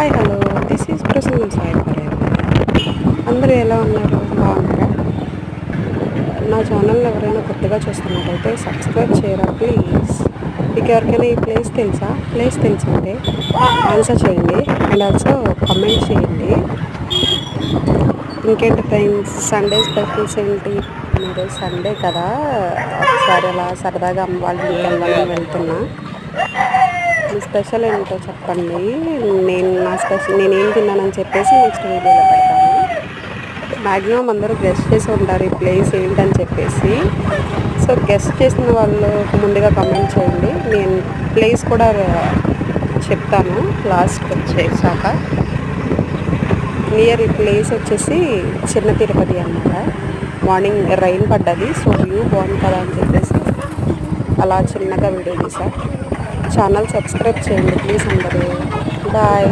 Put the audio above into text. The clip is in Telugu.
Hi hello this is Prasanna Sai parade. అందరూ ఎలా ఉన్నారు? బాగున్నారా? నా ఛానల్ ఎవరైనా కొత్తగా చూస్తున్నట్టయితే సబ్స్క్రైబ్ చేయరా ప్లీజ్. మీకు ఎవరికైనా ఈ ప్లేస్ తెలుసా? ప్లేస్ తెలుసుంటే ఆన్సర్ చేయండి అండ్ ఆల్సో కామెంట్ చేయండి. ఇంకేంటి ఫ్రెండ్స్, సండే స్పెషల్స్ ఏంటి? మీరు సండే కదా, ఒకసారి అలా సరదాగా అమ్మ వాళ్ళ ఇంటికి వెళ్ళాలని వెళ్తున్నా. మీ స్పెషల్ ఏంటో చెప్పండి. నేనేం తిన్నానని చెప్పేసి నెక్స్ట్ వీడియోలో పెడతాను. మ్యాక్సిమం అందరూ గెస్ట్ చేసి ఉంటారు ఈ ప్లేస్ ఏంటని చెప్పేసి. సో గెస్ట్ చేసిన వాళ్ళు ముందుగా కామెంట్ చేయండి. నేను ప్లేస్ కూడా చెప్తాను లాస్ట్ వచ్చేసాక. నియర్ ఈ ప్లేస్ వచ్చేసి చిన్న తిరుపతి అన్నమాట. మార్నింగ్ రైన్ పడ్డది, సో వ్యూ బాగుంది కదా అని చెప్పేసి అలా చిన్నగా వీడియో తీసా. ఛానల్ సబ్స్క్రైబ్ చేయండి ప్లీజ్ అందరూ. బాయ్.